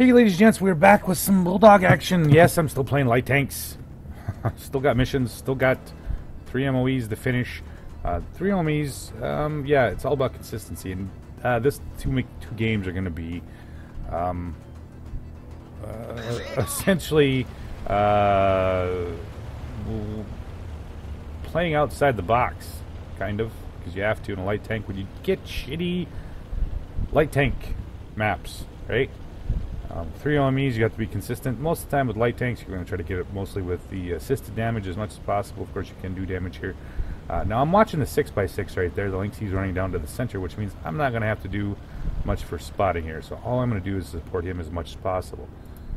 Hey, ladies and gents, we're back with some Bulldog action. Yes, I'm still playing light tanks. Still got missions. Still got 3 MOEs to finish. 3 MOEs, yeah, it's all about consistency. And this two games are going to be essentially playing outside the box, kind of, because you have to in a light tank when you get shitty light tank maps, right? 3 OMEs, you have to be consistent. Most of the time with light tanks, you're going to try to get it mostly with the assisted damage as much as possible. Of course, you can do damage here. Now, I'm watching the 6x6 right there. The Lynx, he's running down to the center, which means I'm not going to have to do much for spotting here. So all I'm going to do is support him as much as possible.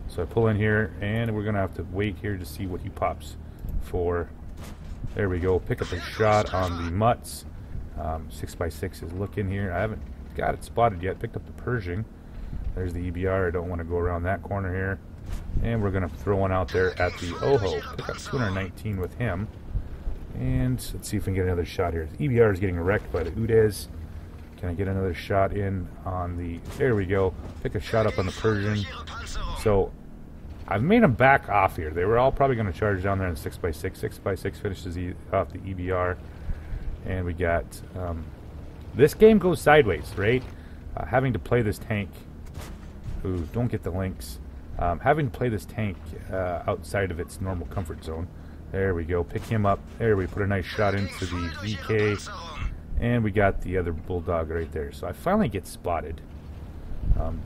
So I pull in here, and we're going to have to wait here to see what he pops for. There we go. Pick up a shot on the Mutts. 6x6 is looking here. I haven't got it spotted yet. Picked up the Pershing. There's the EBR. I don't want to go around that corner here. And we're going to throw one out there at the Oho. Pick up 219 with him. And let's see if we can get another shot here. The EBR is getting wrecked by the Udez. Can I get another shot in on the... There we go. Pick a shot up on the Persian. So I've made them back off here. They were all probably going to charge down there in 6x6. 6x6 finishes off the EBR. And we got... this game goes sideways, right? Having to play this tank... Ooh, don't get the Lynx. Having to play this tank outside of its normal comfort zone. There we go. Pick him up. There we put a nice shot into the VK. And we got the other Bulldog right there. So I finally get spotted.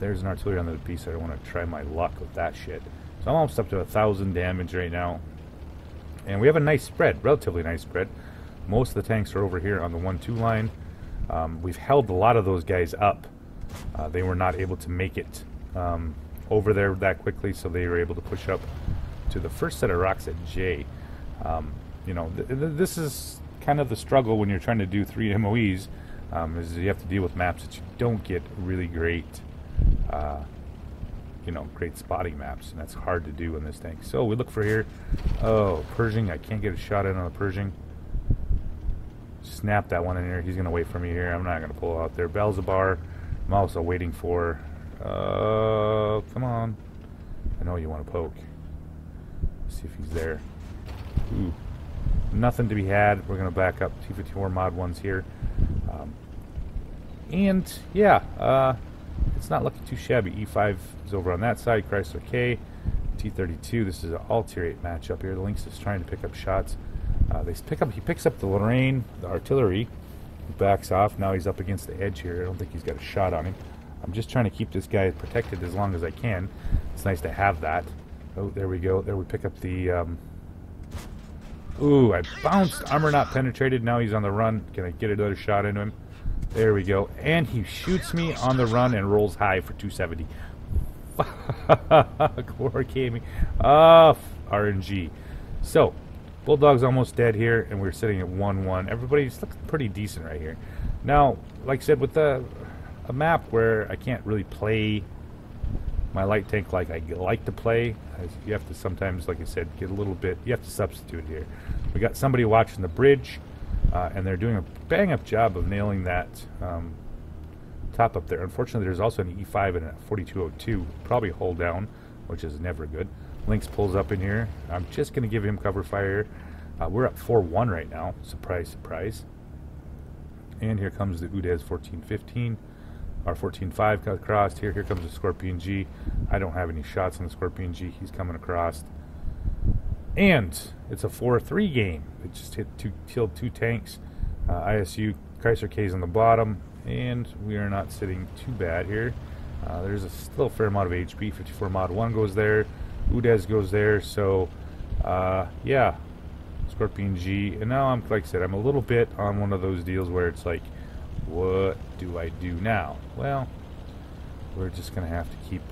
There's an artillery on the piece. I don't want to try my luck with that shit. So I'm almost up to 1,000 damage right now. And we have a nice spread. Relatively nice spread. Most of the tanks are over here on the 1-2 line. We've held a lot of those guys up. They were not able to make it over there that quickly, so they were able to push up to the first set of rocks at J. You know, this is kind of the struggle when you're trying to do 3 MOEs, is you have to deal with maps that you don't get really great, you know, great spotting maps, and that's hard to do in this tank. So we look for here. Oh, Pershing. I can't get a shot in on the Pershing. Snap that one in here. He's going to wait for me here. I'm not going to pull out there. Belzabar. I'm also waiting for... come on. I know you want to poke. Let's see if he's there. Ooh. Nothing to be had. We're going to back up. T-54 Mod 1's here. And, yeah, it's not looking too shabby. E5 is over on that side. Chrysler K. T-32. This is an all-tier 8 matchup here. The Lynx is trying to pick up shots. He picks up the Lorraine, the artillery. He backs off. Now he's up against the edge here. I don't think he's got a shot on him. I'm just trying to keep this guy protected as long as I can. It's nice to have that. Oh, there we go. There we pick up the... Ooh, I bounced. Armor not penetrated. Now he's on the run. Can I get another shot into him? There we go. And he shoots me on the run and rolls high for 270. Core came off RNG. So, Bulldog's almost dead here, and we're sitting at 1-1. Everybody's looking pretty decent right here. Now, like I said, with a map where I can't really play my light tank like I like to play, you have to sometimes, like I said, get a little bit, you have to substitute here. We got somebody watching the bridge, and they're doing a bang-up job of nailing that top up there. Unfortunately, there's also an E5 and a 4202, probably hold down, which is never good. Lynx pulls up in here. I'm just going to give him cover fire. We're at 4-1 right now. Surprise, surprise. And here comes the Udez 1415. Our 14-5 got crossed here. Here comes the Scorpion G. I don't have any shots on the Scorpion G. He's coming across. And it's a 4-3 game. It just killed 2 tanks. ISU, Chrysler K's on the bottom. And we are not sitting too bad here. There's still a fair amount of HP. 54 Mod 1 goes there. Udez goes there. So, yeah. Scorpion G. And now, like I said, I'm a little bit on one of those deals where it's like, what do I do now? Well, we're just going to have to keep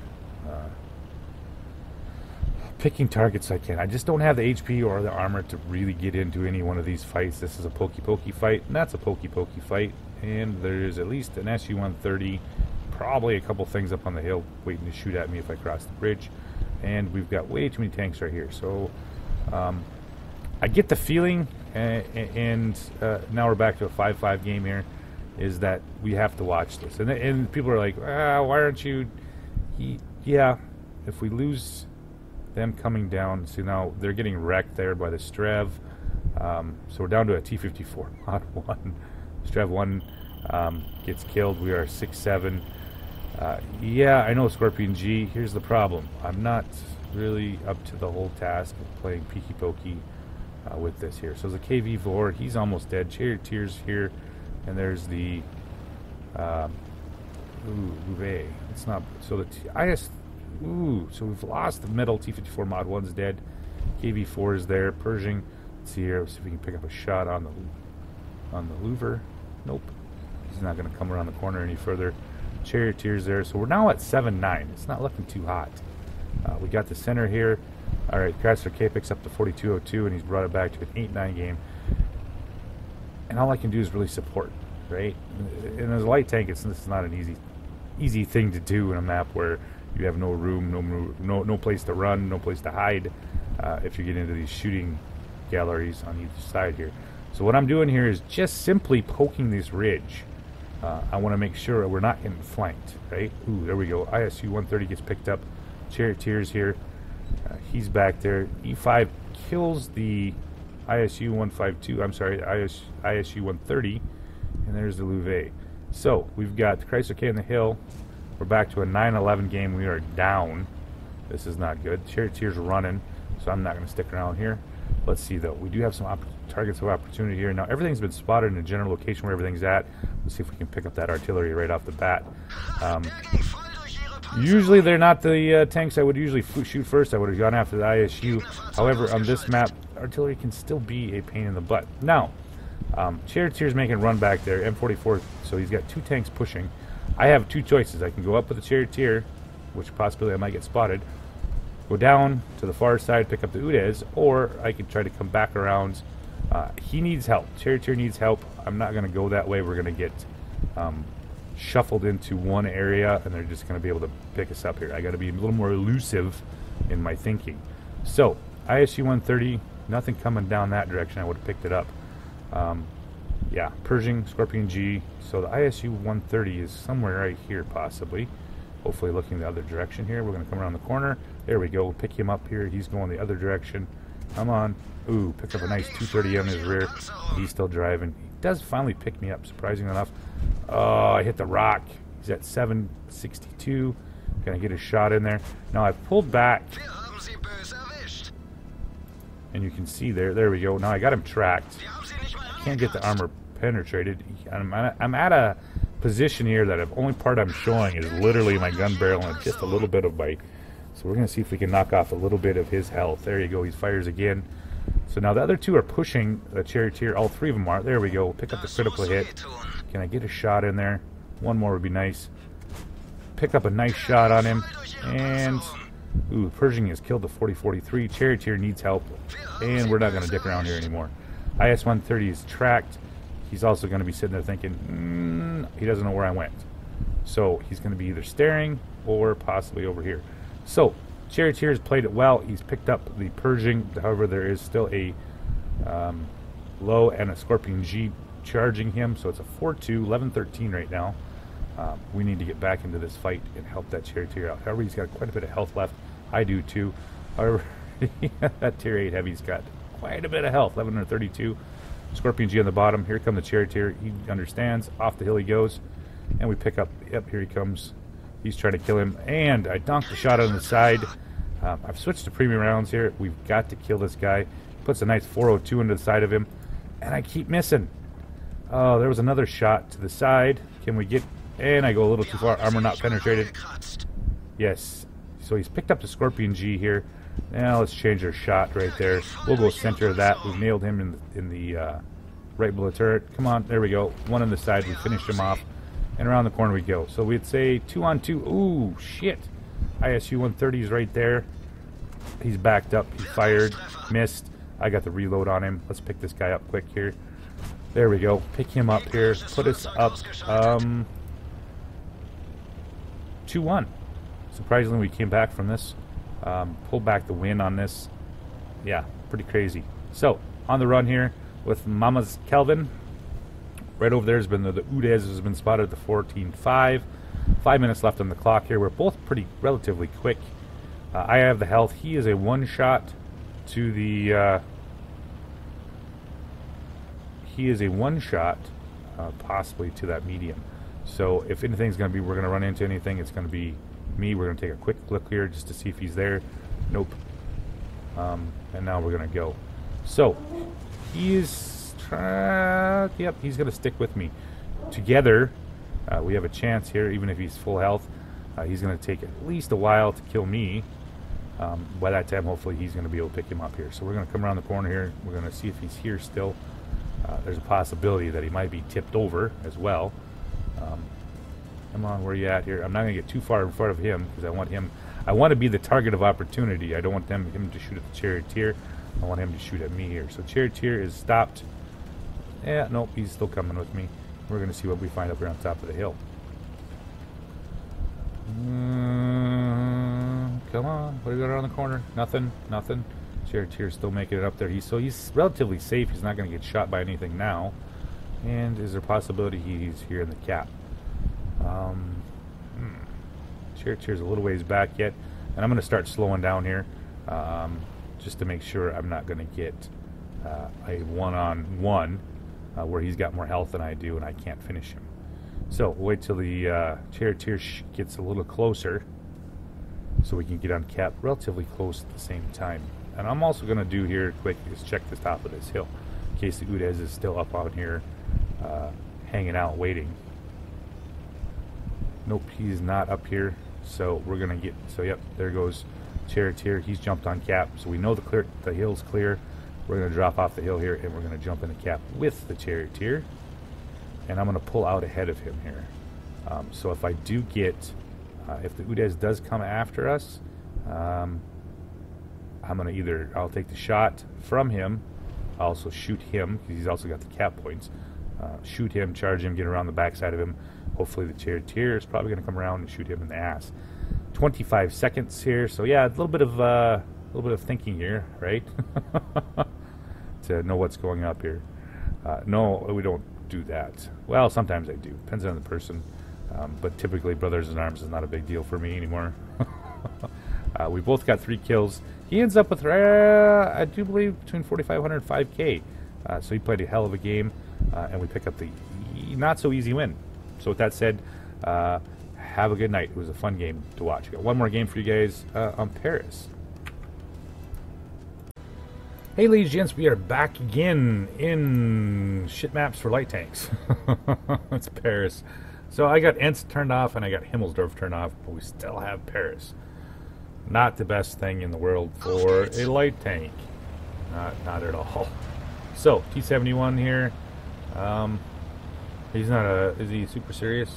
picking targets I can. I just don't have the HP or the armor to really get into any one of these fights. This is a pokey fight, and that's a pokey fight. And there's at least an SU-130, probably a couple things up on the hill waiting to shoot at me if I cross the bridge. And we've got way too many tanks right here. So I get the feeling, and now we're back to a 5-5 game here, is that we have to watch this. And people are like, why aren't you... Yeah, if we lose them coming down, see now they're getting wrecked there by the Strev. So we're down to a T-54 Mod 1. Strev 1 gets killed. We are 6-7. Yeah, I know Scorpion G. Here's the problem. I'm not really up to the whole task of playing Peaky Pokey with this here. So there's a KV-4. He's almost dead. Charioteer's here. And there's the... Louvet. It's not... So the IS... Ooh, so we've lost the middle. T-54 Mod 1's dead. KV-4 is there. Pershing. Let's see here. Let's see if we can pick up a shot on the Louver. Nope. He's not going to come around the corner any further. Charioteer's there. So we're now at 7-9. It's not looking too hot. We got the center here. Alright, Chrysler K picks up the 4202 and he's brought it back to an 8-9 game. And all I can do is really support, right? And as a light tank, this is not an easy thing to do in a map where you have no room, no place to run, no place to hide if you get into these shooting galleries on each side here. So what I'm doing here is just simply poking this ridge. I want to make sure we're not getting flanked, right? Ooh, there we go. ISU 130 gets picked up. Charioteer's here. He's back there. E5 kills the ISU 152. I'm sorry, ISU 130. And there's the Louvet. So we've got the Chrysler K in the hill. We're back to a 9-11 game. We are down. This is not good. Charioteer's running, so I'm not going to stick around here. Let's see, though. We do have some targets of opportunity here. Now, everything's been spotted in a general location where everything's at. Let's see if we can pick up that artillery right off the bat. Usually, they're not the tanks I would usually shoot first. I would have gone after the ISU. However, on this map, artillery can still be a pain in the butt. Now, Charioteer's making run back there. M44, so he's got two tanks pushing. I have two choices. I can go up with the Charioteer, which possibly I might get spotted, go down to the far side, pick up the Udez, or I could try to come back around. He needs help. Charioteer needs help. I'm not going to go that way. We're going to get shuffled into one area, and they're just going to be able to pick us up here. I got to be a little more elusive in my thinking. So, ISU 130, nothing coming down that direction. I would have picked it up. Yeah, Pershing, Scorpion G. So the ISU 130 is somewhere right here, possibly. Hopefully looking the other direction here. We're going to come around the corner. There we go. We'll pick him up here. He's going the other direction. Come on. Ooh, pick up a nice 230 on his rear. He's still driving. He does finally pick me up, surprisingly enough. Oh, I hit the rock. He's at 762. Gonna get a shot in there. Now I've pulled back. And you can see there we go. Now I got him tracked. Can't get the armor penetrated. I'm at a position here that the only part I'm showing is literally my gun barrel and just a little bit of my... So we're going to see if we can knock off a little bit of his health. There you go. He fires again. So now the other two are pushing the Charioteer. All three of them are. There we go. Pick up the critical hit. Can I get a shot in there? One more would be nice. Pick up a nice shot on him. And... Ooh, Pershing has killed the 4043. Charioteer needs help. And we're not going to dick around here anymore. IS-130 is tracked. He's also going to be sitting there thinking, he doesn't know where I went. So he's going to be either staring or possibly over here. So Charioteer has played it well. He's picked up the Pershing. However, there is still a low and a Scorpion G charging him. So it's a 4-2, 11-13 right now. We need to get back into this fight and help that Charioteer out. However, he's got quite a bit of health left. I do too. However, that Tier 8 Heavy's got quite a bit of health. 1132. Scorpion G on the bottom. Here comes the Charioteer. He understands. Off the hill he goes. And we pick up. Yep, here he comes. He's trying to kill him. And I donked the shot on the side. I've switched to premium rounds here. We've got to kill this guy. Puts a nice 402 into the side of him. And I keep missing. Oh, there was another shot to the side. Can we get... And I go a little too far. Armor not penetrated. Yes. So he's picked up the Scorpion G here. Now let's change our shot right there. We'll go center of that. We've nailed him in the right below the turret. Come on. There we go. One on the side. We finished him off. And around the corner we go. So we'd say 2-on-2. Ooh, shit. ISU 130 is right there. He's backed up. He fired. Missed. I got the reload on him. Let's pick this guy up quick here. There we go. Pick him up here. Put us up 2-1. Surprisingly, we came back from this. Pulled back the win on this. Yeah, pretty crazy. So, on the run here with Mama's Kelvin. Right over there has been the Udez has been spotted at the 14.5. 5 minutes left on the clock here. We're both pretty relatively quick. I have the health. He is a one-shot to the... he is a one-shot, possibly to that medium. So if anything's going to be, we're going to run into anything, it's going to be me. We're going to take a quick look here just to see if he's there. Nope. And now we're going to go. So he is... yep, he's going to stick with me. Together, we have a chance here, even if he's full health. He's going to take at least a while to kill me. By that time, hopefully, he's going to be able to pick him up here. So we're going to come around the corner here. We're going to see if he's here still. There's a possibility that he might be tipped over as well. Come on, where are you at here? I'm not going to get too far in front of him because I want him... I want to be the target of opportunity. I don't want him to shoot at the charioteer. I want him to shoot at me here. So charioteer is stopped. Yeah, nope, he's still coming with me. We're going to see what we find up here on top of the hill. Come on, what do we got around the corner? Nothing, nothing. Charioteer's still making it up there. He's relatively safe. He's not going to get shot by anything now. And is there a possibility he's here in the cap? Charioteer's a little ways back yet, and I'm going to start slowing down here, just to make sure I'm not going to get a one-on-one where he's got more health than I do and I can't finish him. So we'll wait till the charioteer gets a little closer so we can get on cap relatively close at the same time. And I'm also going to do here quick is check the top of this hill in case the Udez is still up out here hanging out waiting. Nope, he's not up here. So we're going to get... So yep, there goes charioteer. He's jumped on cap. So we know the hill's clear. We're going to drop off the hill here and we're going to jump in the cap with the charioteer. And I'm going to pull out ahead of him here. So if I do get... if the Udez does come after us, I'm going to either... I'll take the shot from him. I'll also shoot him, because he's also got the cap points. Shoot him, charge him, get around the backside of him. Hopefully the charioteer is probably going to come around and shoot him in the ass. 25 seconds here. So yeah, a little bit of thinking here, right? To know what's going up here. No, we don't do that. Well, sometimes I do. Depends on the person. But typically, Brothers in Arms is not a big deal for me anymore. We both got 3 kills. He ends up with, I do believe, between 4,500 and 5K. So he played a hell of a game, and we pick up the not-so-easy win. So with that said, have a good night. It was a fun game to watch. Got one more game for you guys on Paris. Hey ladies and gents, we are back again in shit maps for light tanks. It's Paris. So I got Enst turned off and I got Himmelsdorf turned off, but we still have Paris. Not the best thing in the world for a light tank. Not at all. So, T-71 here. He's not is he super serious?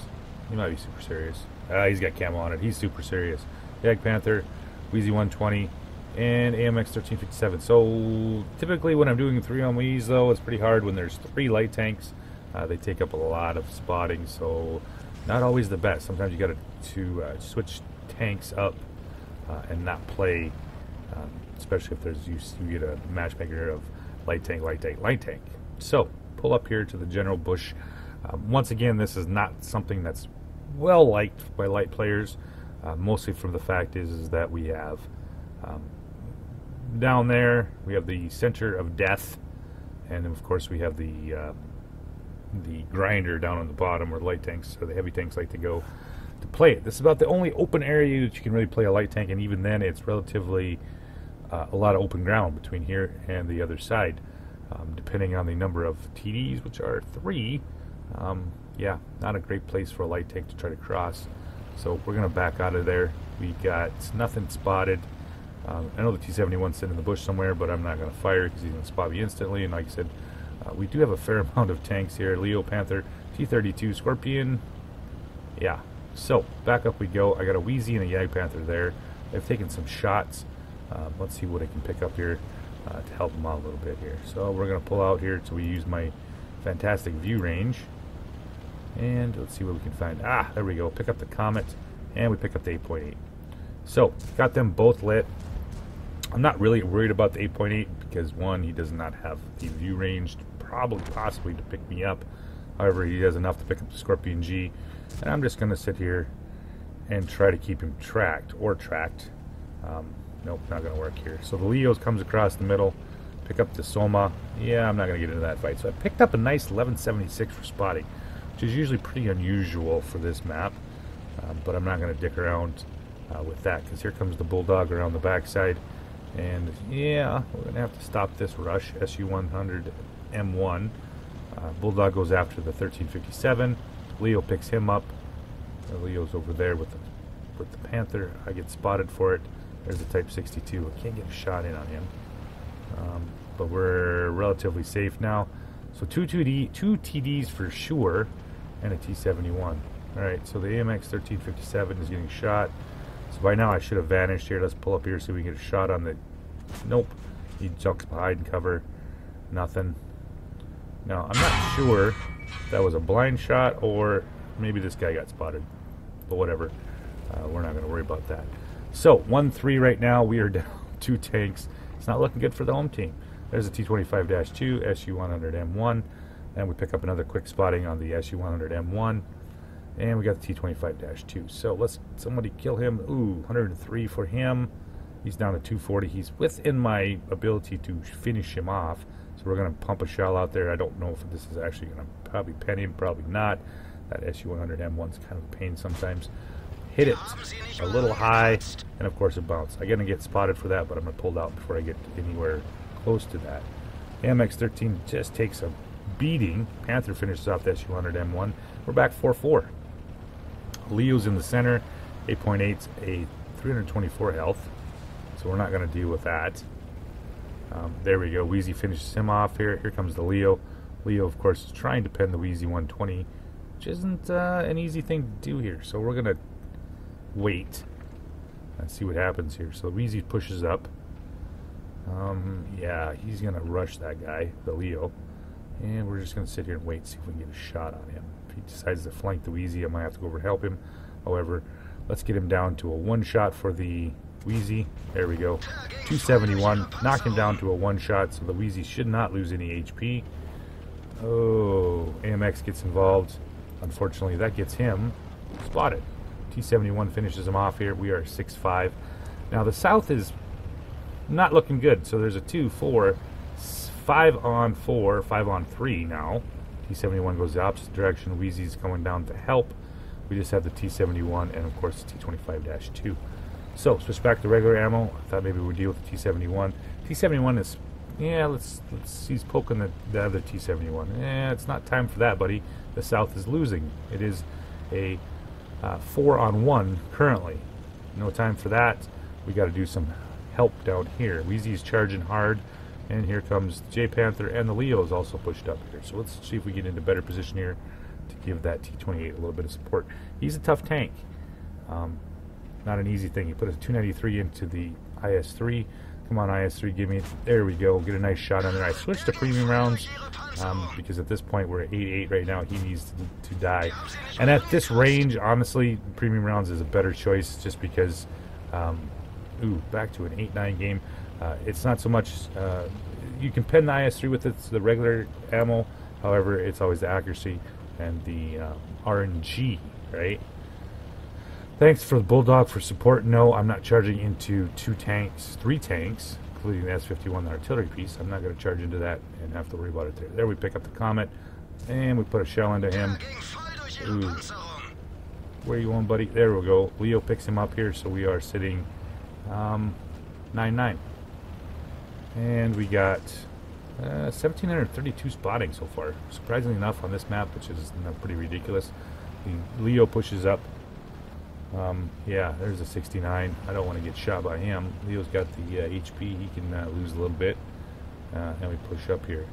He might be super serious. He's got camo on it. He's super serious. Jagdpanther, Wheezy 120, and AMX 1357. So, typically when I'm doing 3 on Wheeze, though, it's pretty hard when there's 3 light tanks. They take up a lot of spotting, so not always the best. Sometimes you got to switch tanks up and not play, especially if there's you get a matchmaker of light tank, light tank, light tank. So, pull up here to the general bush. Once again, this is not something that's well liked by light players, mostly from the fact is that we have down there we have the center of death, and of course we have the grinder down on the bottom where light tanks or the heavy tanks like to go to play it. This is about the only open area that you can really play a light tank, and even then it's relatively a lot of open ground between here and the other side, depending on the number of TDs, which are 3. Yeah, not a great place for a light tank to try to cross. So we're going to back out of there. We got nothing spotted. I know the T-71's sitting in the bush somewhere, but I'm not going to fire because he's going to spot me instantly. And like I said, we do have a fair amount of tanks here. Leo Panther, T-32, Scorpion. Yeah, so back up we go. I got a Wheezy and a Jagdpanther there. They've taken some shots. Let's see what I can pick up here to help them out a little bit here. So we're going to pull out here so we use my fantastic view range. And let's see what we can find. Ah, there we go. Pick up the Comet, and we pick up the 8.8. So, got them both lit. I'm not really worried about the 8.8 because, one, he does not have the view range, possibly to pick me up. However, he has enough to pick up the Scorpion G. And I'm just going to sit here and try to keep him tracked. Nope, not going to work here. So the Leos comes across the middle. Pick up the Soma. Yeah, I'm not going to get into that fight. So I picked up a nice 1176 for spotting, which is usually pretty unusual for this map. But I'm not going to dick around with that, because here comes the Bulldog around the backside. And yeah, we're going to have to stop this rush. SU-100 M1. Bulldog goes after the 1357. Leo picks him up. Leo's over there with the Panther. I get spotted for it. There's a Type 62. I can't get a shot in on him. But we're relatively safe now. So two TDs for sure, and a T-71. Alright, so the AMX 1357 is getting shot. So by now I should have vanished here. Let's pull up here so we can get a shot on the... Nope. He jumps behind cover. Nothing. Now, I'm not sure if that was a blind shot or maybe this guy got spotted. But whatever. We're not going to worry about that. So, 1-3 right now. We are down 2 tanks. It's not looking good for the home team. There's a T-25-2, SU-100M1. And we pick up another quick spotting on the SU-100M1. And we got the T-25-2. So let's somebody kill him. Ooh, 103 for him. He's down to 240. He's within my ability to finish him off. So we're going to pump a shell out there. I don't know if this is actually going to probably pen him, probably not. That SU-100M1's kind of a pain sometimes. Hit it a little high, and of course it bounced. I'm going to get spotted for that, but I'm going to pull it out before I get anywhere close to that. AMX-13 just takes a beating. Panther finishes off the SU-100M1. We're back 4-4. Leo's in the center. 8.8's a 324 health, so we're not going to deal with that. There we go. Wheezy finishes him off here. Here comes the Leo. Leo, of course, is trying to pen the Wheezy 120, which isn't an easy thing to do here. So we're going to wait and see what happens here. So the Wheezy pushes up. Yeah, he's going to rush that guy, the Leo. And we're just going to sit here and wait, see if we can get a shot on him. If he decides to flank the Wheezy, I might have to go over and help him. However, let's get him down to a 1-shot for the Wheezy. There we go. 271. Knock him down to a 1-shot, so the Wheezy should not lose any HP. Oh, AMX gets involved. Unfortunately, that gets him spotted. T-71 finishes him off here. We are 6-5. Now, the South is not looking good. So there's a 2-4. 5-on-4, 5-on-3 now. T-71 goes the opposite direction. Wheezy's going down to help. We just have the T-71 and, of course, the T-25-2. So, switch back to regular ammo. I thought maybe we'd deal with the T-71. T-71 is, yeah, let's he's poking the other T-71. Yeah, it's not time for that, buddy. The South is losing. It is a 4-on-1 currently. No time for that. We got to do some help down here. Wheezy's charging hard. And here comes J Panther, and the Leo is also pushed up here. So let's see if we get into better position here to give that T-28 a little bit of support. He's a tough tank. Not an easy thing. He put a 293 into the IS-3. Come on, IS-3, give me it. There we go. Get a nice shot on there. I switched to premium rounds because at this point we're at 8-8 right now. He needs to die. And at this range, honestly, premium rounds is a better choice just because, back to an 8-9 game. It's not so much, you can pen the IS-3 with the regular ammo, however, it's always the accuracy and the RNG, right? Thanks for the Bulldog for support. No, I'm not charging into 3 tanks, including the S-51, the artillery piece. I'm not going to charge into that and have to worry about it there. There we pick up the Comet, and we put a shell into him. Ooh. Where are you going, buddy? There we go. Leo picks him up here, so we are sitting 9-9. And we got 1,732 spotting so far. Surprisingly enough on this map, which is pretty ridiculous. The Leo pushes up. Yeah, there's a 69. I don't want to get shot by him. Leo's got the HP. He can lose a little bit. And we push up here.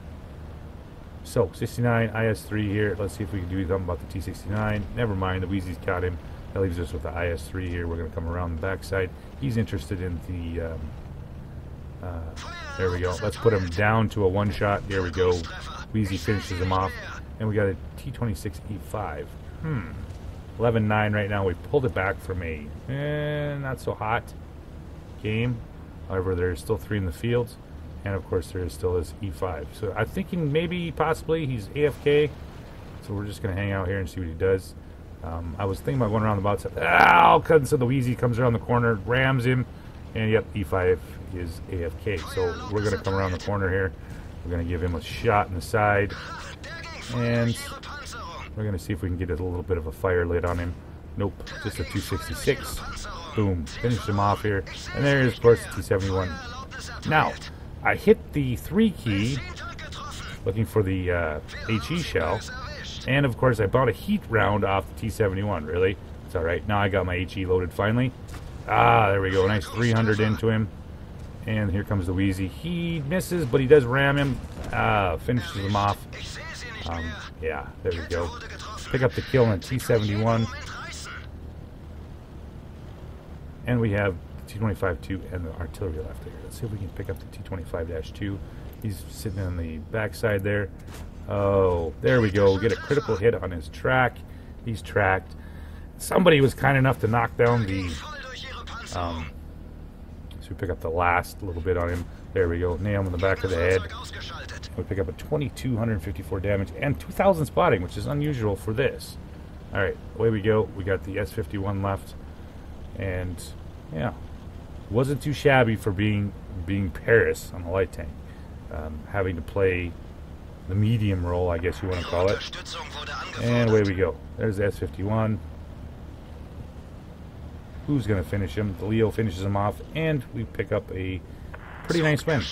So, 69, IS-3 here. Let's see if we can do something about the T-69. Never mind, the Wheezy's caught him. That leaves us with the IS-3 here. We're going to come around the backside. He's interested in the... there we go. Let's put him down to a 1-shot. There we go. Wheezy finishes him off. And we got a T-26E5. 11-9 right now. We pulled it back from a not so hot game. However, there's still 3 in the field. And, of course, there is still this E5. So I'm thinking maybe, possibly, he's AFK. So we're just going to hang out here and see what he does. I was thinking about going around the outside. So the Wheezy comes around the corner, rams him. And yep, E5 is AFK. So we're going to come around the corner here. We're going to give him a shot in the side. And we're going to see if we can get a little bit of a fire lit on him. Nope, just a 266. Boom, finished him off here. And there is, of course, the T-71. Now, I hit the 3 key, looking for the HE shell. And, of course, I bought a heat round off the T-71, really. It's alright, now I got my HE loaded finally. Ah, there we go, nice 300 into him. And here comes the Wheezy. He misses, but he does ram him. Finishes him off. Yeah, there we go. Pick up the kill on the T-71. And we have the T-25-2 and the artillery left here. Let's see if we can pick up the T-25-2. He's sitting on the backside there. Oh, there we go. Get a critical hit on his track. He's tracked. Somebody was kind enough to knock down the... so we pick up the last little bit on him. There we go. Nail him in the back of the head. We pick up a 2,254 damage and 2,000 spotting, which is unusual for this. Alright, away we go. We got the S-51 left. And, yeah, wasn't too shabby for being Paris on the light tank. Having to play the medium role, I guess you want to call it. And away we go. There's the S-51. Who's going to finish him? The Leo finishes him off, and we pick up a pretty nice win.